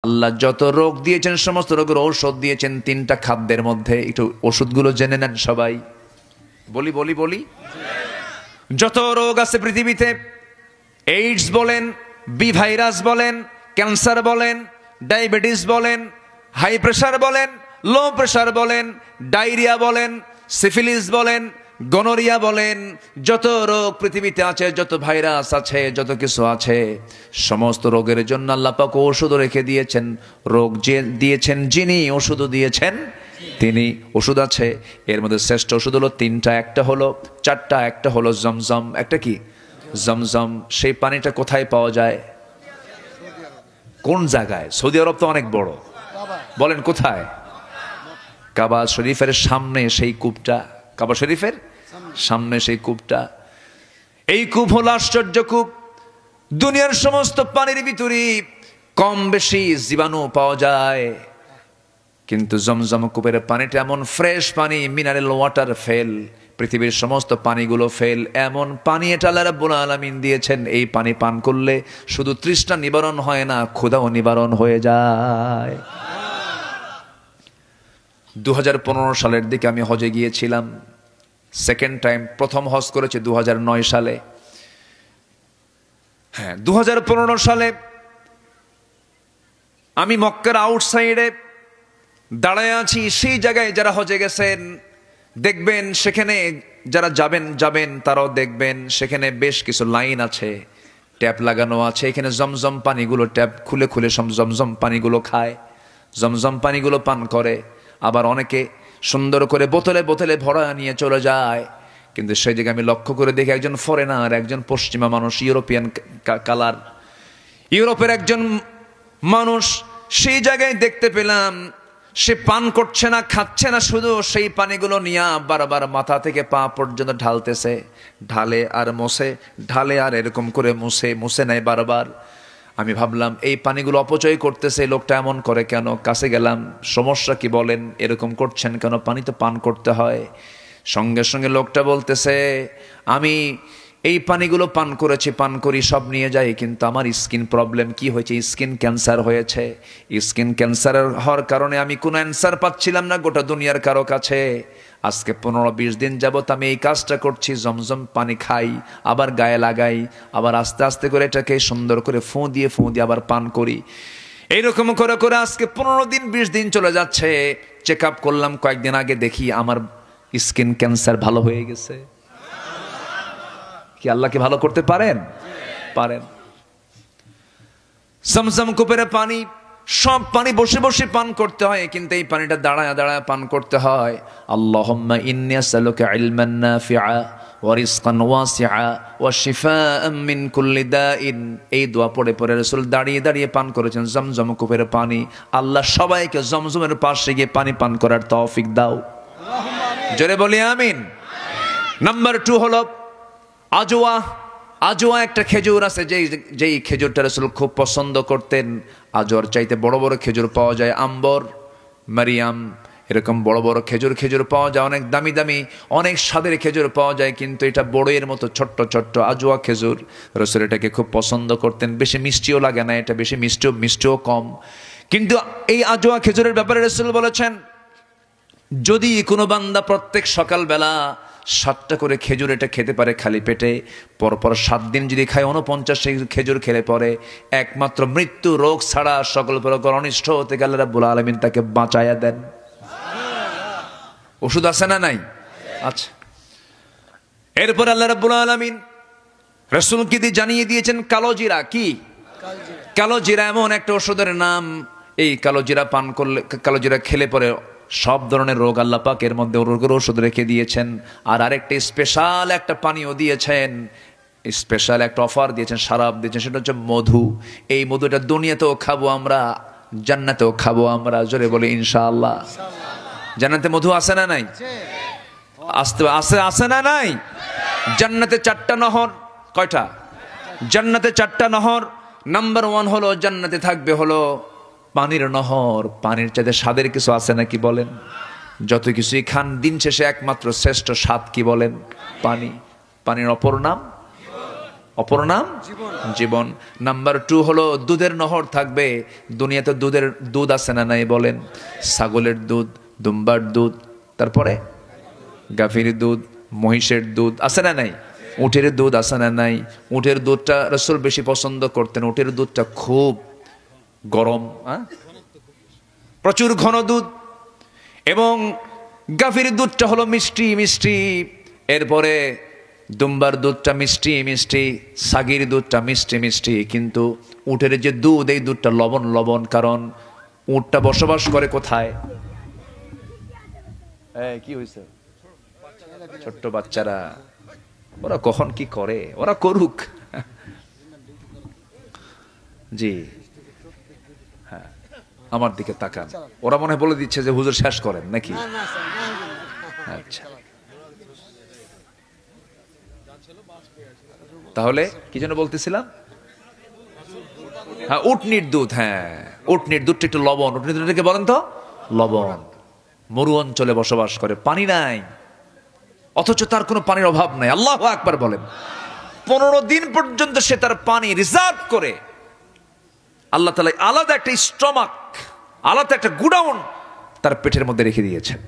আল্লাহ যত রোগ দিয়েছেন সমস্ত রোগের ঔষধ দিয়েছেন তিনটা খাদ্যের মধ্যে। একটু ওষুধগুলো জেনে নেন সবাই। বলি বলি বলি যত রোগ আছে পৃথিবীতে, এইডস বলেন, বি ভাইরাস বলেন, ক্যান্সার বলেন, ডায়াবেটিস বলেন, হাই প্রেশার বলেন, লো প্রেশার বলেন, ডায়রিয়া বলেন, সিফিলিস বলেন, গনোরিয়া বলেন, যত রোগ পৃথিবীতে আছে, যত ভাইরাস আছে, যত কিছু আছে, সমস্ত রোগের জন্য আল্লাহ পাক ওষুধ রেখে দিয়েছেন। রোগ যে দিয়েছেন যিনি, ওষুধও দিয়েছেন তিনি। ওষুধ আছে, এর মধ্যে শ্রেষ্ঠ ওষুধ হলো তিনটা। একটা হলো চারটা, একটা হলো জমজম। একটা কি? জমজম। সেই পানিটা কোথায় পাওয়া যায়? কোন জায়গায়? সৌদি আরব তো অনেক বড়, বলেন কোথায়? কাবা শরীফের সামনে সেই কূপটা। কাবা শরীফের সামনে সেই কূপটা। এই কূপ হলো আশ্চর্য কূপ। দুনিয়ার সমস্ত পানির ভিতরে কম বেশি জীবাণু পাওয়া যায়, কিন্তু জমজম কূপের পানিটা এমন ফ্রেশ পানি, মিনারেল ওয়াটার ফেল। পৃথিবীর সমস্ত পানিগুলো ফেল, এমন পানি এটা আল্লাহ রাব্বুল আলামিন দিয়েছেন। এই পানি পান করলে শুধু তৃষ্ণা নিবারণ হয় না, ক্ষুধাও নিবারণ হয়ে যায়। 2015 সালের দিকে আমি হজে গিয়েছিলাম, সেকেন্ড টাইম। প্রথম হজ করেছে 2009 সালে। হ্যাঁ, 2015 সালে আমি মক্কার আউটসাইডে দাঁড়ায় আছি। সেই জায়গায় যারা হজে গেছেন দেখবেন, সেখানে যারা যাবেন তারাও দেখবেন, সেখানে বেশ কিছু লাইন আছে, ট্যাপ লাগানো আছে। এখানে জমজম পানিগুলো ট্যাপ খুলে খুলে জমজম পানিগুলো খায়, জমজম পানিগুলো পান করে। আবার অনেকে সুন্দর করে বোতলে বোতলে ভরা নিয়ে চলে যায়। কিন্তু সেই জায়গায় আমি লক্ষ্য করে দেখি একজন ফরেনার, একজন পশ্চিমা মানুষ, ইউরোপিয়ান কালার, ইউরোপের একজন মানুষ, সেই জায়গায় দেখতে পেলাম সে পান করছে না, খাচ্ছে না, শুধু সেই পানিগুলো নিয়ে বারবার মাথা থেকে পা পর্যন্ত ঢালতেছে। ঢালে আর মোছে, ঢালে আর এরকম করে মুছে নেয় বারবার। আমি ভাবলাম এই পানিগুলো অপচয় করতেছে লোকটা, এমন করে কেন? কাছে গেলাম, সমস্যা কি বলেন, এরকম করছেন কেন? পানি তো পান করতে হয়। সঙ্গে সঙ্গে লোকটা বলতেছে, আমি এই পানিগুলো পান করি, সব নিয়ে যাই, কিন্তু আমার স্কিন প্রবলেম। কি হয়েছে? স্কিন ক্যান্সার হয়েছে। স্কিন ক্যান্সার হওয়ার কারণে আমি কোনো অ্যান্সার পাচ্ছিলাম না গোটা দুনিয়ার কারো কাছে। আজকে 15-20 দিন যাবত আমি এই কাজটা করছি, জমজম পানি খাই, আবার গায়ে লাগাই, আবার আস্তে আস্তে করে এটাকে সুন্দর করে ফোঁ দিয়ে আবার পান করি। এইরকম করে করে আজকে 15 দিন 20 দিন চলে যাচ্ছে। চেক আপ করলাম কয়েকদিন আগে, দেখি আমার স্কিন ক্যান্সার ভালো হয়ে গেছে। কি আল্লাহকে ভালো করতে পারেন? পারেন। জমজম কূপের পানি, সব পানি বসে বসে পান করতে হয়, কিন্তু এই পানিটা দাঁড়ায় দাঁড়ায় পান করতে হয়। আল্লাহুম্মা ইন্নী আসআলুকা ইলমান নাফিআ ওয়া রিজকান ওয়াসিআ ওয়া শিফাআন মিন কুল্লি দাইন। এই দোয়া পড়ে পড়ে রাসূল দাঁড়িয়ে দাঁড়িয়ে পান করেছেন জমজম কূপের পানি। আল্লাহ সবাইকে জমজমের পাশে গিয়ে পানি পান করার তৌফিক দাও। জোরে বলি আমিন। নাম্বার 2 হলো আজওয়া। আজওয়া একটা খেজুর আছে, যেই খেজুরটা রাসূল খুব পছন্দ করতেন। আজওয়ার চাইতে বড় বড় খেজুর পাওয়া যায়, আম্বর, মারিয়াম, এরকম বড় বড় খেজুর পাওয়া যায়। অনেক দামি দামি, অনেক স্বাদের খেজুর পাওয়া যায়, কিন্তু এটা বড়ের মতো ছোট্ট ছোট্ট আজওয়া খেজুর। রাসূল এটাকে খুব পছন্দ করতেন। বেশি মিষ্টিও লাগে না, এটা বেশি মিষ্টিও কম। কিন্তু এই আজওয়া খেজুরের ব্যাপারে রাসূল বলেছেন, যদি কোনো বান্দা প্রত্যেক সকালবেলা 7টা করে খেজুর এটা খেতে পারে খালি পেটে, পরপর 7 দিন যদি খায় 49 খেজুর খেলে পরে একমাত্র মৃত্যু, রোগ ছাড়া সকল প্রকার অনিষ্ট হতে গেলে আল্লাহ রাব্বুল আলামিন তাকে বাঁচায়া দেন। ওষুধ আছে না নাই? আচ্ছা। এরপর আল্লাহ রাব্বুল আলামিন রাসূলকে দিয়ে জানিয়ে দিয়েছেন কালো জিরা। কি? কালো জিরা এমন একটা ওষুধের নাম। এই কালো জিরা পান করলে, কালো জিরা খেলে পরে সব ধরনের রোগ আল্লাহ পাক এর মধ্যে রোগের ওষুধ রেখে দিয়েছেন। আর আরেকটা স্পেশাল একটা পানীয় দিয়েছেন, স্পেশাল একটা অফার দিয়েছেন, শরাব দিয়েছেন, সেটা হচ্ছে মধু। এই মধুটা দুনিয়াতেও খাবো আমরা, জান্নাতেও খাবো আমরা। জোরে বলে ইনশাআল্লাহ। জান্নাতে মধু আছে না নাই? আছে না নাই? জান্নাতে 4টা নহর। কয়টা? জান্নাতে 4টা নহর। নাম্বার 1 হলো জান্নাতে থাকবে হলো পানির নহর। পানির চাইতে স্বাদের কিছু আছে নাকি বলেন? যত কিছুই খান, দিন শেষে একমাত্র শ্রেষ্ঠ স্বাদ কি বলেন? পানি। পানির অপর নাম অপর নাম জীবন। নাম্বার 2 হলো দুধের নহর থাকবে। দুনিয়াতে দুধ আছে না নাই বলেন? ছাগলের দুধ, দুম্বার দুধ, তারপরে গাভীর দুধ, মহিষের দুধ আছে না নাই? উটের দুধ আছে না নাই? উটের দুধটা রাসূল বেশি পছন্দ করতেন। উটের দুধটা খুব গরম, প্রচুর ঘন দুধ। এবং গাভীর দুধটা হলো মিষ্টি মিষ্টি। এরপরে দুম্বার দুধটা মিষ্টি মিষ্টি, ছাগির দুধটা মিষ্টি মিষ্টি। কিন্তু উটের যে দুধ, এই দুধটা লবণ লবণ। কারণ উটটা বসবাস করে কোথায়? কি হয়েছে? ছোট্ট বাচ্চারা, ওরা কখন কি করে, ওরা করুক। জি হ্যাঁ, আমার দিকে তাকান। ওরা মনে হয় বলে দিচ্ছে যে হুজুর শেষ করেন নাকি? আচ্ছা, তাহলে কি যেন বলতেছিলাম? হ্যাঁ, উটনির দুধ। হ্যাঁ, উটনির দুধটা একটু লবণ। উটনির দুধটাকে বলেন তো লবণ। মরু অঞ্চলে বসবাস করে, পানি নাই, অথচ তার কোনো পানির অভাব নাই। আল্লাহু আকবার বলেন। 15 দিন পর্যন্ত সে তার পানি রিজার্ভ করে আল্লাহ তাআলা আলাদা একটা স্টমাক, আলাদা একটা গুডাউন তার পেটের মধ্যে রেখে দিয়েছেন।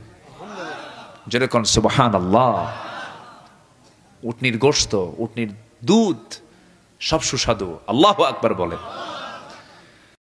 যেরকম সুবহানাল্লাহ। উটনির গোশত, উটনির দুধ সব সুস্বাদু। আল্লাহু আকবার বলেন।